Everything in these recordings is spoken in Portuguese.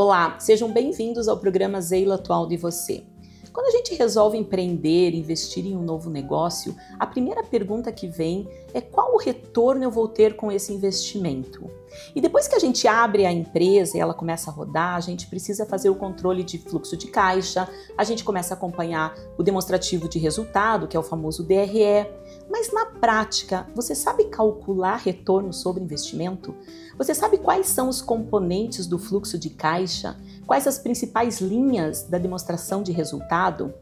Olá, sejam bem-vindos ao programa Zeila Atual de Você. Quando a gente resolve empreender, investir em um novo negócio, a primeira pergunta que vem é qual o retorno eu vou ter com esse investimento? E depois que a gente abre a empresa e ela começa a rodar, a gente precisa fazer o controle de fluxo de caixa, a gente começa a acompanhar o demonstrativo de resultado, que é o famoso DRE. Mas na prática, você sabe calcular retorno sobre investimento? Você sabe quais são os componentes do fluxo de caixa? Quais as principais linhas da demonstração de resultado?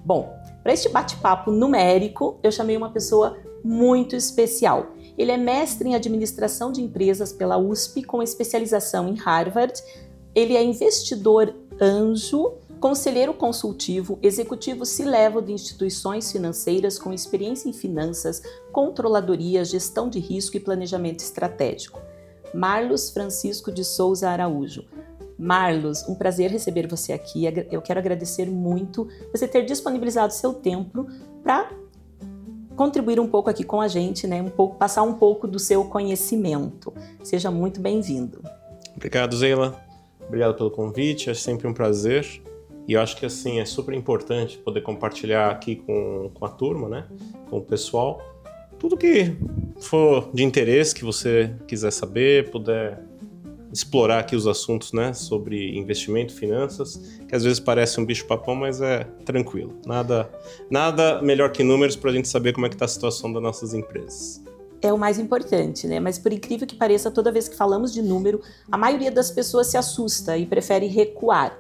Bom, para este bate-papo numérico, eu chamei uma pessoa muito especial. Ele é mestre em administração de empresas pela USP, com especialização em Harvard. Ele é investidor anjo, conselheiro consultivo, executivo C-level de instituições financeiras com experiência em finanças, controladoria, gestão de risco e planejamento estratégico. Marlos Francisco de Souza Araújo. Marlos, um prazer receber você aqui. Eu quero agradecer muito você ter disponibilizado seu tempo para contribuir um pouco aqui com a gente, né? Passar um pouco do seu conhecimento. Seja muito bem-vindo. Obrigado, Zeila. Obrigado pelo convite, é sempre um prazer. E eu acho que assim é super importante poder compartilhar aqui com a turma, né? Com o pessoal, tudo que for de interesse, que você quiser saber, puder explorar aqui os assuntos, né, sobre investimento, finanças, que às vezes parece um bicho-papão, mas é tranquilo. Nada melhor que números para a gente saber como é que está a situação das nossas empresas. É o mais importante, né? Mas por incrível que pareça, toda vez que falamos de número, a maioria das pessoas se assusta e prefere recuar.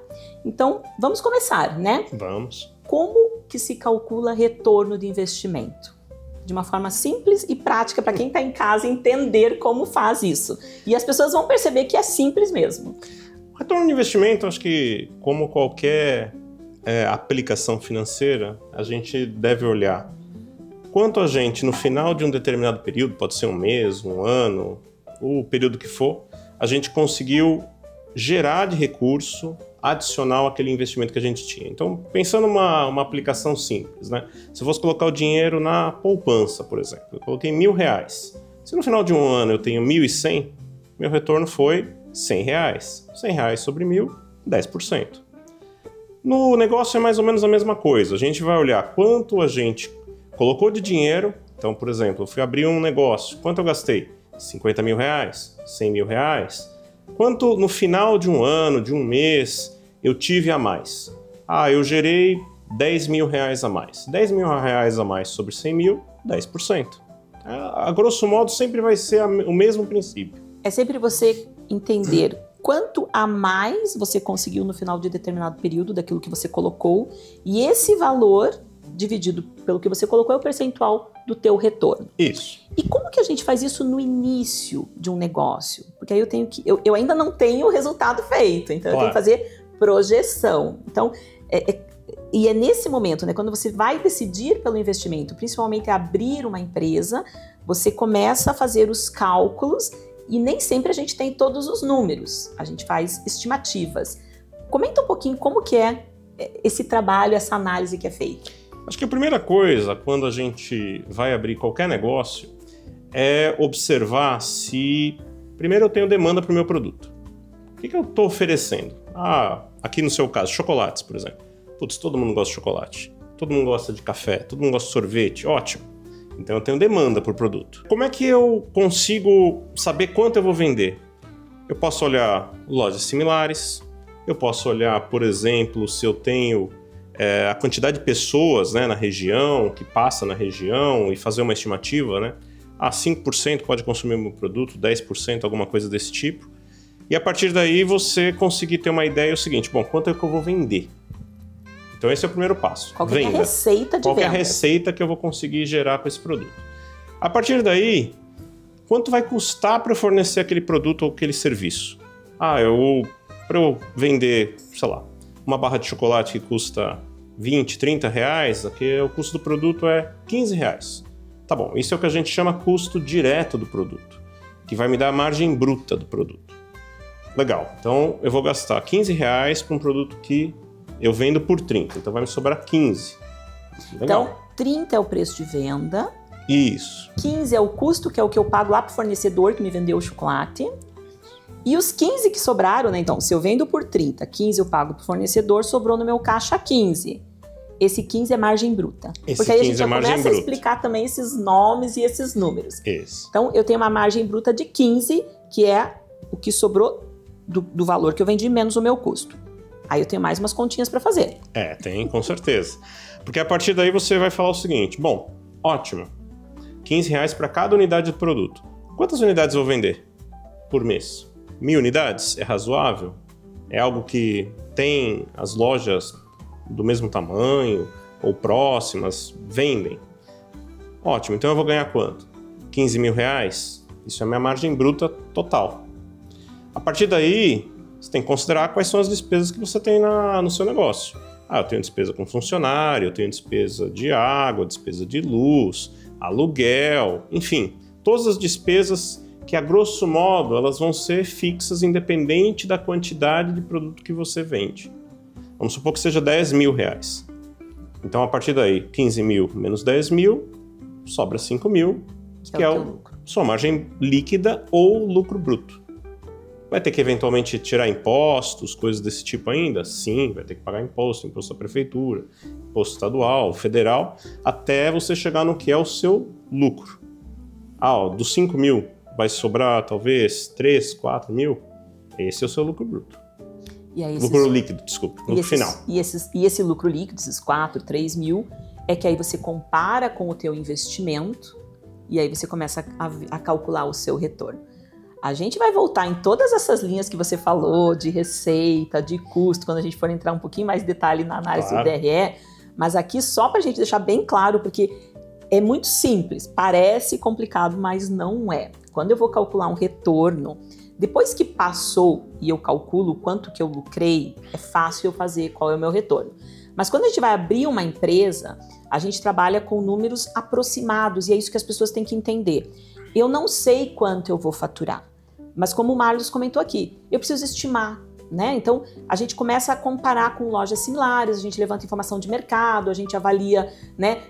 Então, vamos começar, né? Vamos. Como que se calcula retorno de investimento? De uma forma simples e prática para quem está em casa entender como faz isso. E as pessoas vão perceber que é simples mesmo. O retorno de investimento, acho que como qualquer aplicação financeira, a gente deve olhar quanto a gente, no final de um determinado período, pode ser um mês, um ano, o período que for, a gente conseguiu gerar de recurso adicional àquele investimento que a gente tinha. Então, pensando uma aplicação simples, né? Se eu fosse colocar o dinheiro na poupança, por exemplo, eu coloquei R$1.000. Se no final de um ano eu tenho 1.100, meu retorno foi R$100. R$100 sobre 1.000, 10%. No negócio é mais ou menos a mesma coisa. A gente vai olhar quanto a gente colocou de dinheiro. Então, por exemplo, eu fui abrir um negócio. Quanto eu gastei? R$50 mil, R$100 mil. Quanto no final de um ano, de um mês, eu tive a mais? Eu gerei R$10 mil a mais. R$10 mil a mais sobre 100 mil, 10%. A grosso modo, sempre vai ser o mesmo princípio. É sempre você entender quanto a mais você conseguiu no final de determinado período daquilo que você colocou, e esse valor dividido pelo que você colocou é o percentual do teu retorno. Isso. E como que a gente faz isso no início de um negócio? Porque aí eu ainda não tenho o resultado feito, então claro, eu tenho que fazer projeção. Então, e é nesse momento, né, quando você vai decidir pelo investimento, principalmente abrir uma empresa, você começa a fazer os cálculos e nem sempre a gente tem todos os números, a gente faz estimativas. Comenta um pouquinho como que é esse trabalho, essa análise que é feita. Acho que a primeira coisa, quando a gente vai abrir qualquer negócio, é observar se, primeiro, eu tenho demanda para o meu produto. O que eu estou oferecendo? Aqui no seu caso, chocolates, por exemplo. Putz, todo mundo gosta de chocolate, todo mundo gosta de café, todo mundo gosta de sorvete, ótimo. Então eu tenho demanda por produto. Como é que eu consigo saber quanto eu vou vender? Eu posso olhar lojas similares, eu posso olhar, por exemplo, se eu tenho a quantidade de pessoas, né, na região, que passa na região, e fazer uma estimativa, né? 5% pode consumir o meu produto, 10%, alguma coisa desse tipo. E a partir daí você conseguir ter uma ideia, é o seguinte, bom, quanto é que eu vou vender? Então esse é o primeiro passo. Qual que é a receita de Qual que é a venda? receita que eu vou conseguir gerar com esse produto? A partir daí, quanto vai custar para eu fornecer aquele produto ou aquele serviço? Para eu vender, sei lá, uma barra de chocolate que custa R$20, R$30, aqui o custo do produto é R$15. Tá bom, isso é o que a gente chama custo direto do produto, que vai me dar a margem bruta do produto. Legal, então eu vou gastar R$15 para um produto que eu vendo por 30, então vai me sobrar 15. Legal. Então, 30 é o preço de venda. Isso. 15 é o custo, que é o que eu pago lá para o fornecedor que me vendeu o chocolate. E os 15 que sobraram, né? Então, se eu vendo por 30, 15 eu pago para o fornecedor, sobrou no meu caixa 15. Esse 15 é margem bruta. Porque aí a gente já começa a explicar também esses nomes e esses números. Isso. Então, eu tenho uma margem bruta de 15, que é o que sobrou do valor que eu vendi menos o meu custo. Aí eu tenho mais umas continhas para fazer. Tem, com certeza. Porque a partir daí você vai falar o seguinte, bom, ótimo, R$15 para cada unidade do produto. Quantas unidades eu vou vender por mês? 1.000 unidades? É razoável? É algo que tem as lojas do mesmo tamanho ou próximas, vendem? Ótimo, então eu vou ganhar quanto? R$15.000? Isso é a minha margem bruta total. A partir daí, você tem que considerar quais são as despesas que você tem no seu negócio. Eu tenho despesa com funcionário, eu tenho despesa de água, despesa de luz, aluguel, enfim, todas as despesas que, a grosso modo, elas vão ser fixas independente da quantidade de produto que você vende. Vamos supor que seja R$10.000. Então, a partir daí, 15.000 menos 10.000, sobra 5.000, que é a sua margem líquida ou lucro bruto. Vai ter que eventualmente tirar impostos, coisas desse tipo ainda? Sim, vai ter que pagar imposto da prefeitura, imposto estadual, federal, até você chegar no que é o seu lucro. Dos 5.000 vai sobrar talvez 3, 4 mil? Esse é o seu lucro bruto. E aí lucro líquido, desculpa, no final. E esse lucro líquido, esses 4, 3 mil, é que aí você compara com o teu investimento e aí você começa a calcular o seu retorno. A gente vai voltar em todas essas linhas que você falou, de receita, de custo, quando a gente for entrar um pouquinho mais em detalhe na análise do DRE, mas aqui só para a gente deixar bem claro, porque é muito simples, parece complicado, mas não é. Quando eu vou calcular um retorno, depois que passou e eu calculo quanto que eu lucrei, é fácil eu fazer qual é o meu retorno. Mas quando a gente vai abrir uma empresa, a gente trabalha com números aproximados e é isso que as pessoas têm que entender. Eu não sei quanto eu vou faturar, mas como o Marlos comentou aqui, eu preciso estimar, né? Então, a gente começa a comparar com lojas similares, a gente levanta informação de mercado, a gente avalia, né?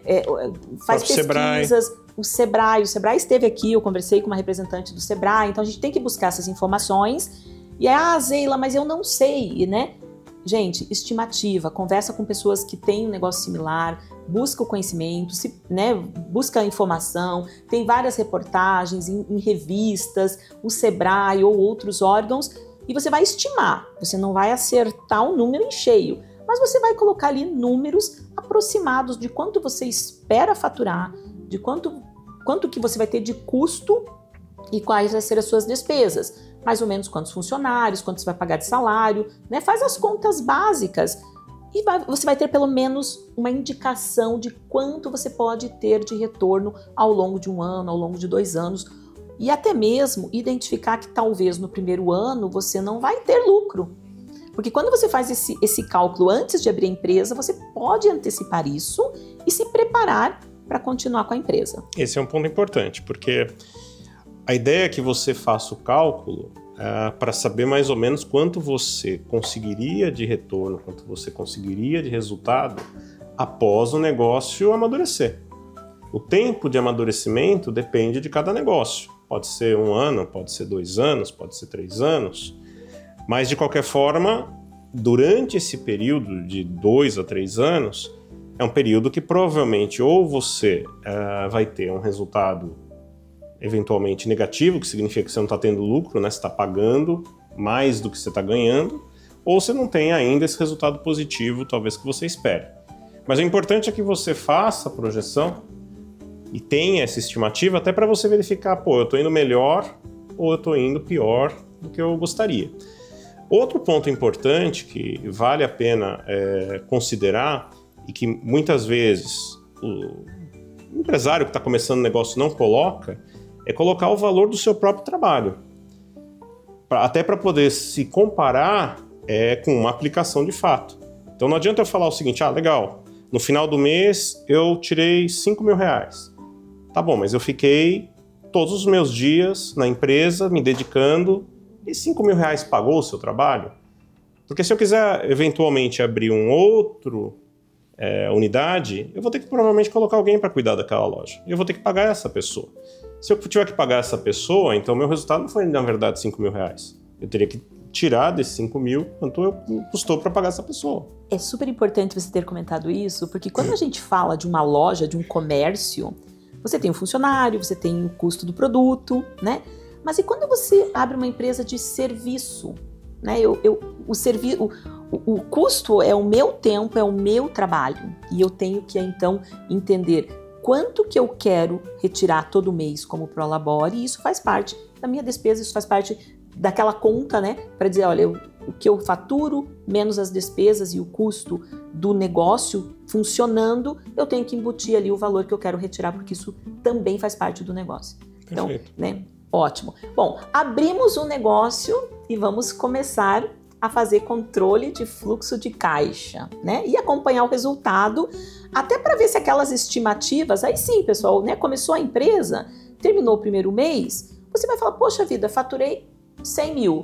Faz pesquisas. O Sebrae esteve aqui, eu conversei com uma representante do Sebrae, então a gente tem que buscar essas informações. E aí, Zeila, mas eu não sei, né? Gente, estimativa, conversa com pessoas que têm um negócio similar, busca o conhecimento, busca a informação, tem várias reportagens em revistas, o Sebrae ou outros órgãos, e você vai estimar, você não vai acertar um número em cheio, mas você vai colocar ali números aproximados de quanto você espera faturar, de quanto que você vai ter de custo e quais vão ser as suas despesas. Mais ou menos quantos funcionários, quanto você vai pagar de salário, né? Faz as contas básicas e você vai ter pelo menos uma indicação de quanto você pode ter de retorno ao longo de um ano, ao longo de 2 anos. E até mesmo identificar que talvez no primeiro ano você não vai ter lucro. Porque quando você faz esse cálculo antes de abrir a empresa, você pode antecipar isso e se preparar para continuar com a empresa. Esse é um ponto importante, porque a ideia é que você faça o cálculo para saber mais ou menos quanto você conseguiria de retorno, quanto você conseguiria de resultado após o negócio amadurecer. O tempo de amadurecimento depende de cada negócio. Pode ser 1 ano, pode ser 2 anos, pode ser 3 anos. Mas, de qualquer forma, durante esse período de 2 a 3 anos, é um período que provavelmente ou você vai ter um resultado eventualmente negativo, que significa que você não está tendo lucro, né? Você está pagando mais do que você está ganhando, ou você não tem ainda esse resultado positivo, talvez, que você espere. Mas o importante é que você faça a projeção e tenha essa estimativa até para você verificar, eu estou indo melhor ou eu estou indo pior do que eu gostaria. Outro ponto importante que vale a pena considerar e que muitas vezes o empresário que está começando o negócio não coloca, é colocar o valor do seu próprio trabalho. Até para poder se comparar com uma aplicação de fato. Então não adianta eu falar o seguinte, legal, no final do mês eu tirei R$5.000. Tá bom, mas eu fiquei todos os meus dias na empresa me dedicando e R$5.000 pagou o seu trabalho? Porque se eu quiser eventualmente abrir um outro unidade, eu vou ter que provavelmente colocar alguém para cuidar daquela loja. E eu vou ter que pagar essa pessoa. Se eu tiver que pagar essa pessoa, então meu resultado não foi, na verdade, R$5.000. Eu teria que tirar desses 5 mil quanto custou para pagar essa pessoa. É super importante você ter comentado isso, porque quando a gente fala de uma loja, de um comércio, você tem o funcionário, você tem o custo do produto, né? Mas e quando você abre uma empresa de serviço, né? O custo é o meu tempo, é o meu trabalho, e eu tenho que então entender quanto que eu quero retirar todo mês como Prolabore, e isso faz parte da minha despesa, isso faz parte daquela conta, né, para dizer, olha, o que eu faturo, menos as despesas e o custo do negócio funcionando, eu tenho que embutir ali o valor que eu quero retirar, porque isso também faz parte do negócio. Então, né, ótimo. Bom, abrimos um negócio e vamos começar a fazer controle de fluxo de caixa, né, e acompanhar o resultado, até para ver se aquelas estimativas, aí sim, pessoal, né, começou a empresa, terminou o primeiro mês, você vai falar, poxa vida, faturei 100 mil.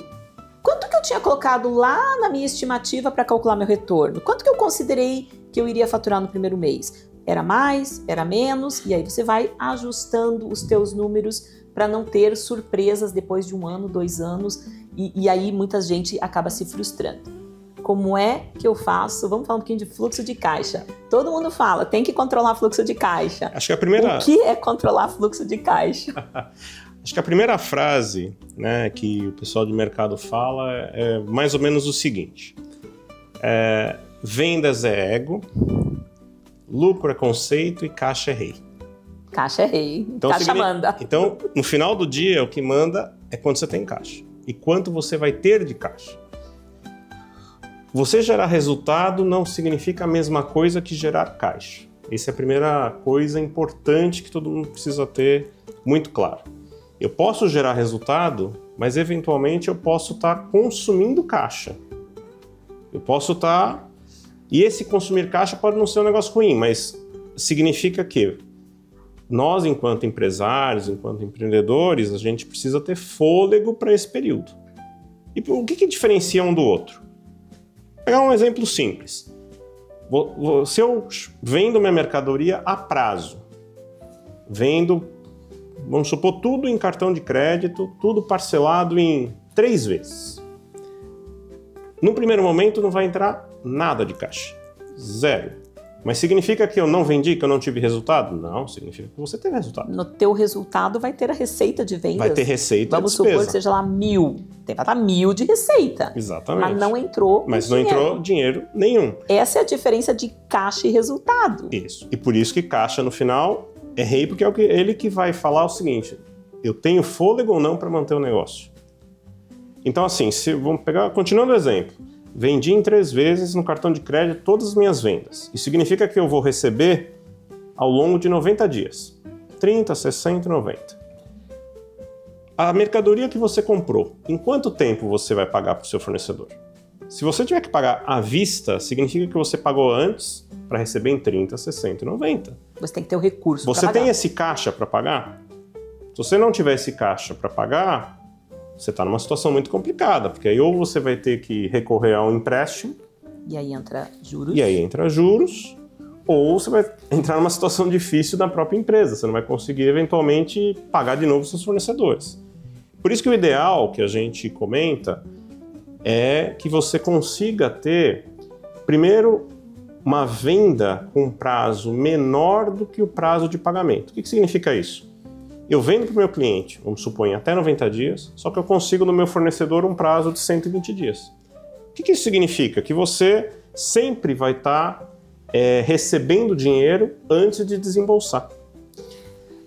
Quanto que eu tinha colocado lá na minha estimativa para calcular meu retorno? Quanto que eu considerei que eu iria faturar no primeiro mês? Era mais? Era menos? E aí você vai ajustando os teus números para não ter surpresas depois de 1 ano, 2 anos, e aí muita gente acaba se frustrando. Como é que eu faço? Vamos falar um pouquinho de fluxo de caixa. Todo mundo fala, tem que controlar fluxo de caixa. Acho que a primeira... O que é controlar fluxo de caixa? Acho que a primeira frase, né, que o pessoal de mercado fala é mais ou menos o seguinte. Vendas é ego, lucro é conceito e caixa é rei. Caixa é rei, então, caixa manda. Então, no final do dia, o que manda é quanto você tem em caixa. E quanto você vai ter de caixa. Você gerar resultado não significa a mesma coisa que gerar caixa. Essa é a primeira coisa importante que todo mundo precisa ter muito claro. Eu posso gerar resultado, mas eventualmente eu posso estar consumindo caixa. Eu posso estar... E esse consumir caixa pode não ser um negócio ruim, mas significa que nós, enquanto empresários, enquanto empreendedores, a gente precisa ter fôlego para esse período. E o que diferencia um do outro? Vou pegar um exemplo simples. Se eu vendo minha mercadoria a prazo, vendo... Vamos supor, tudo em cartão de crédito, tudo parcelado em 3 vezes. No primeiro momento não vai entrar nada de caixa. 0. Mas significa que eu não vendi, que eu não tive resultado? Não, significa que você teve resultado. No teu resultado vai ter a receita de vendas. Vai ter receita. Vamos supor que seja lá 1.000. Tem para dar 1.000 de receita. Exatamente. Mas não entrou dinheiro nenhum. Essa é a diferença de caixa e resultado. Isso. E por isso que caixa no final... É rei porque é ele que vai falar o seguinte, eu tenho fôlego ou não para manter o negócio? Então assim, vamos pegar, continuando o exemplo, vendi em 3 vezes no cartão de crédito todas as minhas vendas. Isso significa que eu vou receber ao longo de 90 dias, 30, 60, 90. A mercadoria que você comprou, em quanto tempo você vai pagar para o seu fornecedor? Se você tiver que pagar à vista, significa que você pagou antes para receber em 30, 60 e 90. Você tem que ter o recurso para pagar. Você tem esse caixa para pagar? Se você não tiver esse caixa para pagar, você está numa situação muito complicada, porque aí ou você vai ter que recorrer a um empréstimo. E aí entra juros. E aí entra juros. Ou você vai entrar numa situação difícil da própria empresa. Você não vai conseguir, eventualmente, pagar de novo seus fornecedores. Por isso que o ideal que a gente comenta é que você consiga ter, primeiro, uma venda com prazo menor do que o prazo de pagamento. O que significa isso? Eu vendo para o meu cliente, vamos supor, em até 90 dias, só que eu consigo no meu fornecedor um prazo de 120 dias. O que isso significa? Que você sempre vai estar recebendo dinheiro antes de desembolsar.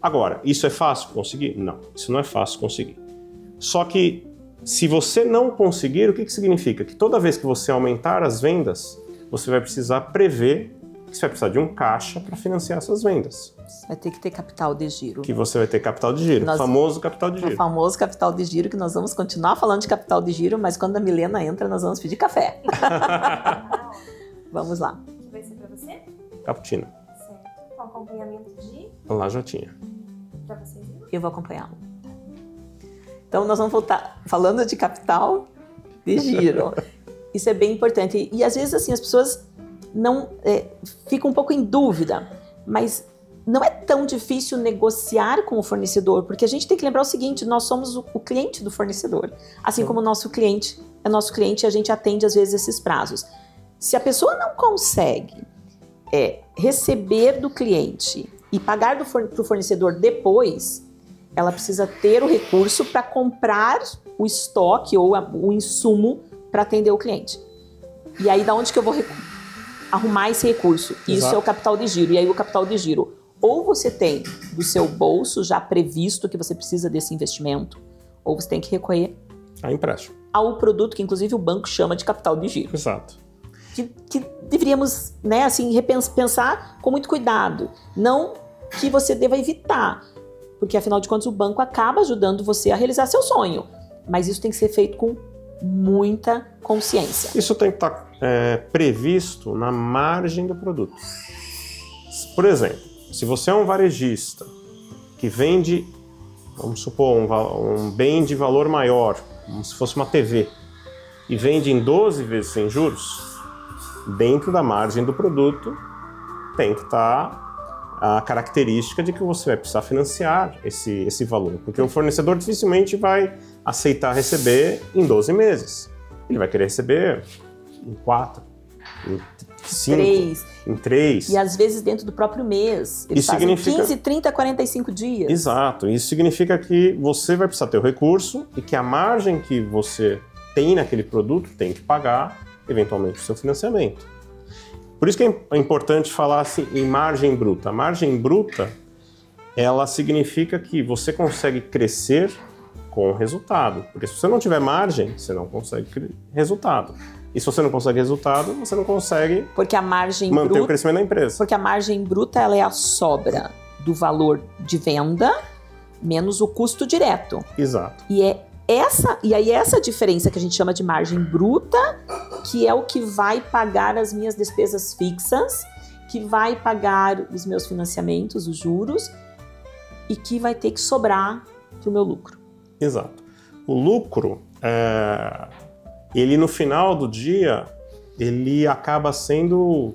Agora, isso é fácil conseguir? Não, isso não é fácil conseguir. Só que, se você não conseguir, o que significa? Que toda vez que você aumentar as vendas, você vai precisar prever que você vai precisar de um caixa para financiar essas vendas. Vai ter que ter capital de giro. Que você vai ter capital de giro, o famoso capital de giro. O famoso capital de giro, que nós vamos continuar falando de capital de giro, mas quando a Milena entra, nós vamos pedir café. Vamos lá. O que vai ser para você? Cappuccino. Certo. Com acompanhamento de... Lá já tinha. Para vocês? Eu vou acompanhá-lo. Então, nós vamos voltar falando de capital de giro. Isso é bem importante. E às vezes, assim, as pessoas não ficam um pouco em dúvida. Mas não é tão difícil negociar com o fornecedor, porque a gente tem que lembrar o seguinte, nós somos o cliente do fornecedor, assim como o nosso cliente é nosso cliente e a gente atende às vezes esses prazos. Se a pessoa não consegue receber do cliente e pagar para o fornecedor depois, ela precisa ter o recurso para comprar o estoque ou o insumo para atender o cliente. E aí, da onde que eu vou arrumar esse recurso? Exato. Isso é o capital de giro. E aí, o capital de giro, ou você tem do seu bolso já previsto que você precisa desse investimento, ou você tem que recorrer a empréstimo. Ao produto que, inclusive, o banco chama de capital de giro. Exato. Que deveríamos, né, assim, pensar com muito cuidado. Não que você deva evitar, porque, afinal de contas, o banco acaba ajudando você a realizar seu sonho. Mas isso tem que ser feito com muita consciência. Isso tem que estar previsto na margem do produto. Por exemplo, se você é um varejista que vende, vamos supor, um bem de valor maior, como se fosse uma TV, e vende em 12 vezes sem juros, dentro da margem do produto tem que estar a característica de que você vai precisar financiar esse valor, porque o fornecedor dificilmente vai aceitar receber em 12 meses. Ele vai querer receber em 4, em 5, 3. em 3. E às vezes dentro do próprio mês. Eles fazem 15, 30, 45 dias. Exato. Isso significa que você vai precisar ter o recurso e que a margem que você tem naquele produto tem que pagar, eventualmente, o seu financiamento. Por isso que é importante falar assim, em margem bruta. A margem bruta, ela significa que você consegue crescer com resultado. Porque se você não tiver margem, você não consegue resultado. E se você não consegue resultado, você não consegue porque a margem manter bruta, o crescimento da empresa. Porque a margem bruta ela é a sobra do valor de venda menos o custo direto. Exato. E essa diferença que a gente chama de margem bruta, que é o que vai pagar as minhas despesas fixas, que vai pagar os meus financiamentos, os juros, e que vai ter que sobrar para o meu lucro. Exato. O lucro, ele no final do dia, ele acaba sendo,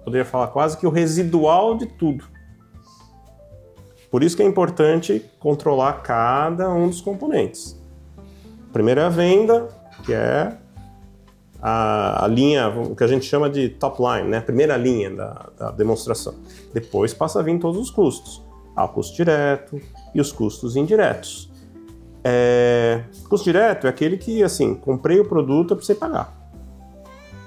poderia falar quase que o residual de tudo. Por isso que é importante controlar cada um dos componentes. Primeiro é a venda, que é a linha, o que a gente chama de top line, né? A primeira linha da demonstração. Depois passa a vir todos os custos. O custo direto e os custos indiretos. Custo direto é aquele que, assim, comprei o produto, eu precisei pagar.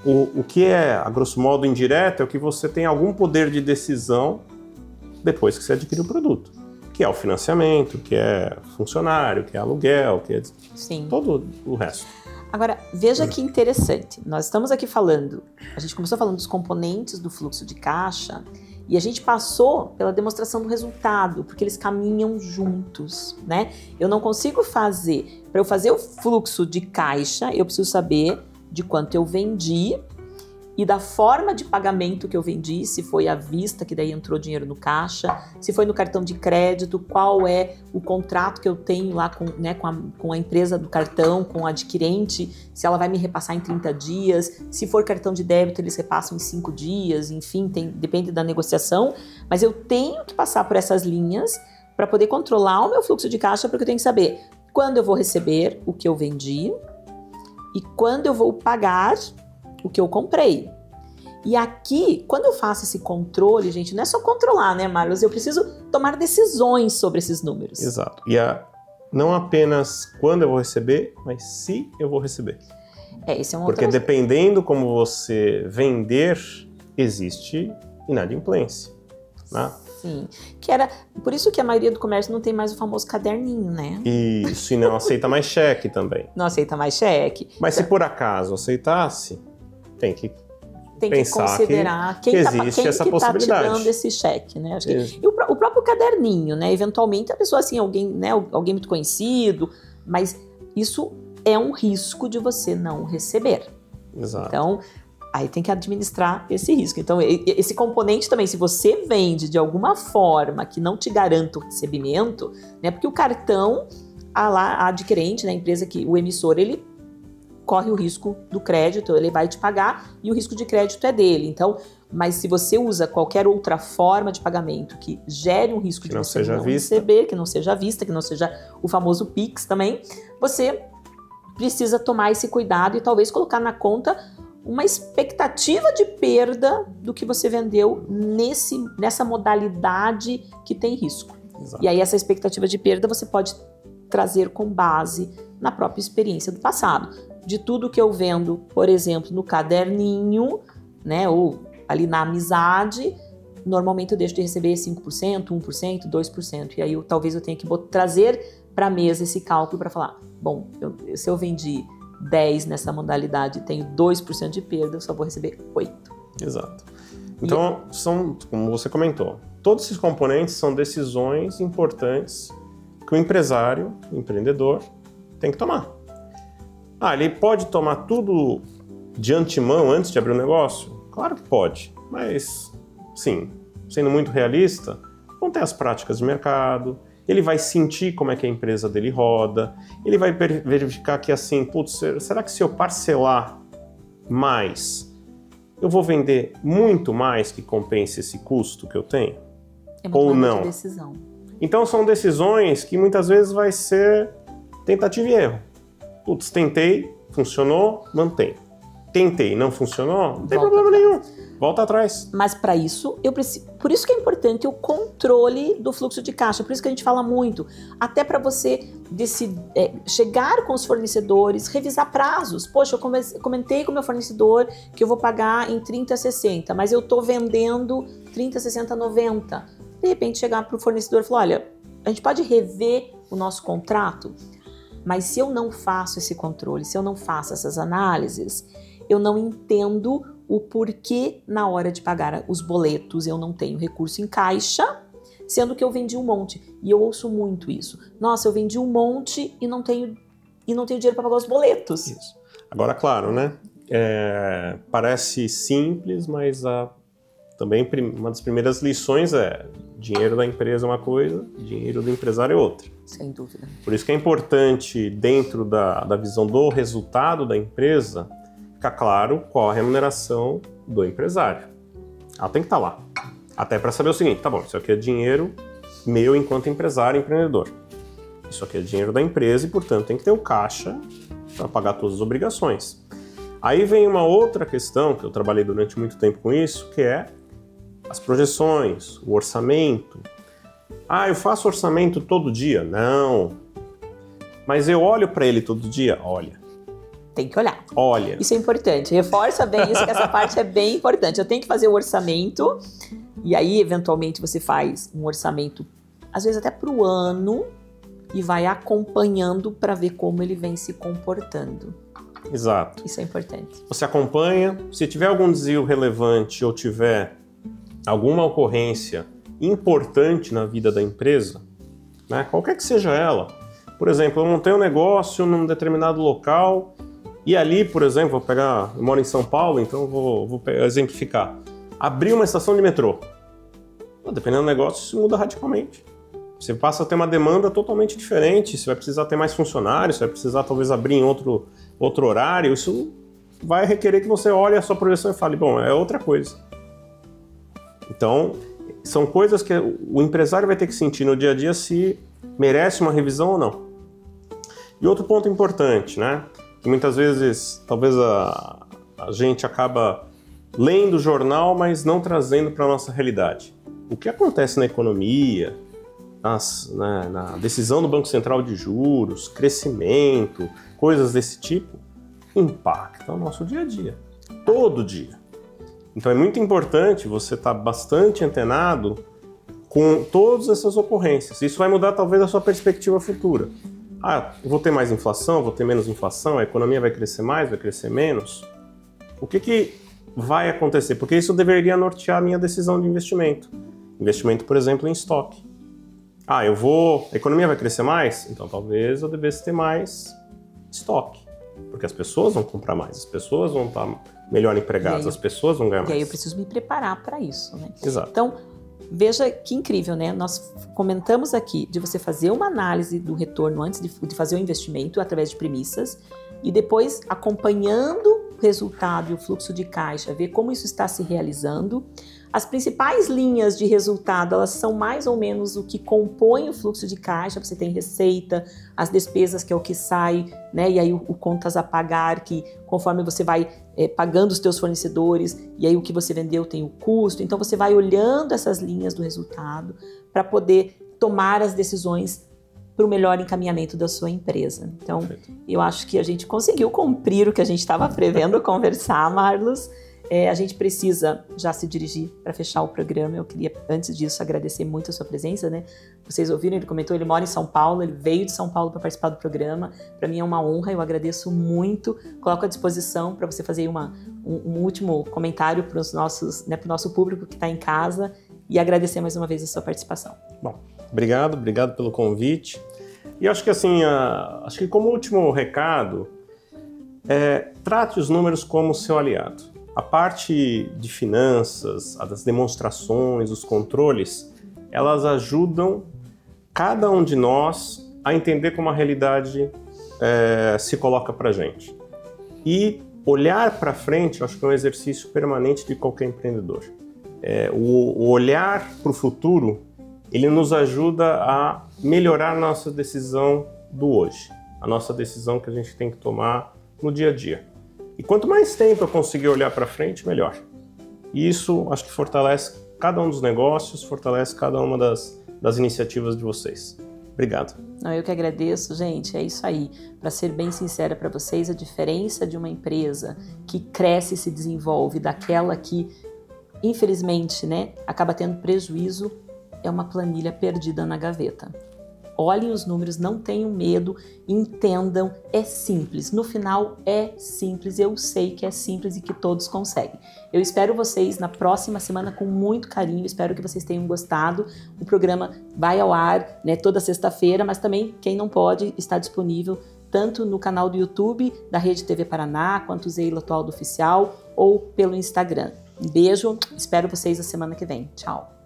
O que é, a grosso modo, indireto é o que você tem algum poder de decisão depois que você adquire o produto. Que é o financiamento, que é funcionário, que é aluguel, que é Sim. todo o resto. Agora, veja que interessante. Nós estamos aqui falando, a gente começou falando dos componentes do fluxo de caixa e a gente passou pela demonstração do resultado, porque eles caminham juntos, né? Eu não consigo fazer, para eu fazer o fluxo de caixa, eu preciso saber de quanto eu vendi e da forma de pagamento que eu vendi, se foi à vista, que daí entrou dinheiro no caixa, se foi no cartão de crédito, qual é o contrato que eu tenho lá com a empresa do cartão, com o adquirente, se ela vai me repassar em 30 dias, se for cartão de débito, eles repassam em 5 dias, enfim, depende da negociação, mas eu tenho que passar por essas linhas para poder controlar o meu fluxo de caixa, porque eu tenho que saber quando eu vou receber o que eu vendi e quando eu vou pagar o que eu comprei. E aqui, quando eu faço esse controle, gente, não é só controlar, né, Marlos? Eu preciso tomar decisões sobre esses números. Exato. E não apenas quando eu vou receber, mas se eu vou receber. Esse é um Porque outro... dependendo como você vender, existe inadimplência, né? Sim. Por isso que a maioria do comércio não tem mais o famoso caderninho, né? Isso, e não aceita mais cheque também. Não aceita mais cheque. Mas se por acaso aceitasse, tem que pensar considerar que existe essa possibilidade. Quem está te dando esse cheque, né? E o próprio caderninho, né? Eventualmente a pessoa, assim, alguém muito conhecido, mas isso é um risco de você não receber. Exato. Então, aí tem que administrar esse risco. Então, esse componente também, se você vende de alguma forma que não te garanta o recebimento, né? Porque o cartão, a adquirente, né? A empresa o emissor, ele corre o risco do crédito, ele vai te pagar e o risco de crédito é dele. Então, mas se você usa qualquer outra forma de pagamento que gere um risco de você não receber, que não seja à vista, que não seja o famoso Pix também, você precisa tomar esse cuidado e talvez colocar na conta uma expectativa de perda do que você vendeu nessa modalidade que tem risco. Exato. E aí essa expectativa de perda você pode trazer com base na própria experiência do passado. De tudo que eu vendo, por exemplo, no caderninho, né, ou ali na amizade, normalmente eu deixo de receber 5%, 1%, 2%. E aí talvez eu tenha que trazer para a mesa esse cálculo para falar, bom, se eu vendi 10 nessa modalidade e tenho 2% de perda, eu só vou receber 8%. Exato. Então, como você comentou, todos esses componentes são decisões importantes que o empresário, o empreendedor, tem que tomar. Ele pode tomar tudo de antemão antes de abrir o negócio? Claro que pode, mas, sim, sendo muito realista, vão ter as práticas de mercado, ele vai sentir como é que a empresa dele roda, ele vai verificar que assim, putz, será que se eu parcelar mais, eu vou vender muito mais que compense esse custo que eu tenho? Ou não? Decisão. Então são decisões que muitas vezes vai ser tentativa e erro. Putz, tentei, funcionou, mantém. Tentei, não funcionou, não tem problema nenhum. Volta atrás. Mas para isso, por isso que é importante o controle do fluxo de caixa, por isso que a gente fala muito, até para você chegar com os fornecedores, revisar prazos. Poxa, eu comentei com o meu fornecedor que eu vou pagar em 30, 60, mas eu estou vendendo 30, 60, 90. De repente chegar para o fornecedor e falar, olha, a gente pode rever o nosso contrato, mas se eu não faço esse controle, se eu não faço essas análises, eu não entendo o porquê na hora de pagar os boletos eu não tenho recurso em caixa, sendo que eu vendi um monte. E eu ouço muito isso. Nossa, eu vendi um monte e não tenho dinheiro para pagar os boletos. Isso. Agora, claro, né? Parece simples, mas também uma das primeiras lições é dinheiro da empresa é uma coisa, dinheiro do empresário é outra. Sem dúvida. Por isso que é importante, dentro da visão do resultado da empresa, ficar claro qual a remuneração do empresário. Ela tem que estar lá. Até para saber o seguinte, tá bom, isso aqui é dinheiro meu enquanto empresário e empreendedor. Isso aqui é dinheiro da empresa e, portanto, tem que ter o caixa para pagar todas as obrigações. Aí vem uma outra questão, que eu trabalhei durante muito tempo com isso, que é as projeções, o orçamento. Eu faço orçamento todo dia? Não. Mas eu olho para ele todo dia? Olha. Tem que olhar. Olha. Isso é importante. Reforça bem isso, que essa parte é bem importante. Eu tenho que fazer o orçamento e aí, eventualmente, você faz um orçamento, às vezes até para o ano, e vai acompanhando para ver como ele vem se comportando. Exato. Isso é importante. Você acompanha. Se tiver algum desvio relevante ou tiver alguma ocorrência importante na vida da empresa, né, qualquer que seja ela. Por exemplo, eu montei um negócio num determinado local e ali, por exemplo, eu moro em São Paulo, então vou exemplificar. Abrir uma estação de metrô. Dependendo do negócio, isso muda radicalmente. Você passa a ter uma demanda totalmente diferente, você vai precisar ter mais funcionários, você vai precisar talvez abrir em outro horário, isso vai requerer que você olhe a sua projeção e fale, bom, é outra coisa. Então, são coisas que o empresário vai ter que sentir no dia a dia se merece uma revisão ou não. E outro ponto importante, né? Que muitas vezes, talvez a gente acaba lendo o jornal, mas não trazendo para a nossa realidade. O que acontece na economia, na decisão do Banco Central de juros, crescimento, coisas desse tipo, impacta o nosso dia a dia, todo dia. Então é muito importante você estar bastante antenado com todas essas ocorrências. Isso vai mudar talvez a sua perspectiva futura. Eu vou ter mais inflação, vou ter menos inflação, a economia vai crescer mais, vai crescer menos. O que vai acontecer? Porque isso deveria nortear a minha decisão de investimento. Investimento, por exemplo, em estoque. A economia vai crescer mais? Então talvez eu devesse ter mais estoque. Porque as pessoas vão comprar mais, as pessoas vão estar melhor empregadas, as pessoas vão ganhar mais. E aí eu preciso me preparar para isso, né? Exato. Então, veja que incrível, né? Nós comentamos aqui de você fazer uma análise do retorno antes de fazer o investimento através de premissas e depois acompanhando o resultado e o fluxo de caixa, ver como isso está se realizando. As principais linhas de resultado, elas são mais ou menos o que compõe o fluxo de caixa. Você tem receita, as despesas, que é o que sai, né? E aí o contas a pagar, que conforme você vai pagando os teus fornecedores, e aí o que você vendeu tem o custo. Então você vai olhando essas linhas do resultado para poder tomar as decisões para o melhor encaminhamento da sua empresa. Então, eu acho que a gente conseguiu cumprir o que a gente estava prevendo conversar, Marlos. A gente precisa já se dirigir para fechar o programa. Eu queria, antes disso, agradecer muito a sua presença, né? Vocês ouviram, ele comentou, ele mora em São Paulo, ele veio de São Paulo para participar do programa. Para mim é uma honra, eu agradeço muito. Coloco à disposição para você fazer um último comentário para os nossos, né, para o nosso público que está em casa e agradecer mais uma vez a sua participação. Bom, obrigado pelo convite. E acho que assim, acho que como último recado, trate os números como seu aliado. A parte de finanças, as demonstrações, os controles, elas ajudam cada um de nós a entender como a realidade se coloca para a gente. E olhar para frente, eu acho que é um exercício permanente de qualquer empreendedor. O olhar para o futuro, ele nos ajuda a melhorar a nossa decisão do hoje, a nossa decisão que a gente tem que tomar no dia a dia. E quanto mais tempo eu conseguir olhar para frente, melhor. E isso acho que fortalece cada um dos negócios, fortalece cada uma das iniciativas de vocês. Obrigado. Não, eu que agradeço, gente. É isso aí. Para ser bem sincera para vocês, a diferença de uma empresa que cresce e se desenvolve daquela que, infelizmente, né, acaba tendo prejuízo, é uma planilha perdida na gaveta. Olhem os números, não tenham medo, entendam, é simples. No final é simples, eu sei que é simples e que todos conseguem. Eu espero vocês na próxima semana com muito carinho, espero que vocês tenham gostado. O programa vai ao ar, né, toda sexta-feira, mas também quem não pode está disponível tanto no canal do YouTube da Rede TV Paraná, quanto o Zeila Atual do Oficial ou pelo Instagram. Um beijo, espero vocês a semana que vem. Tchau!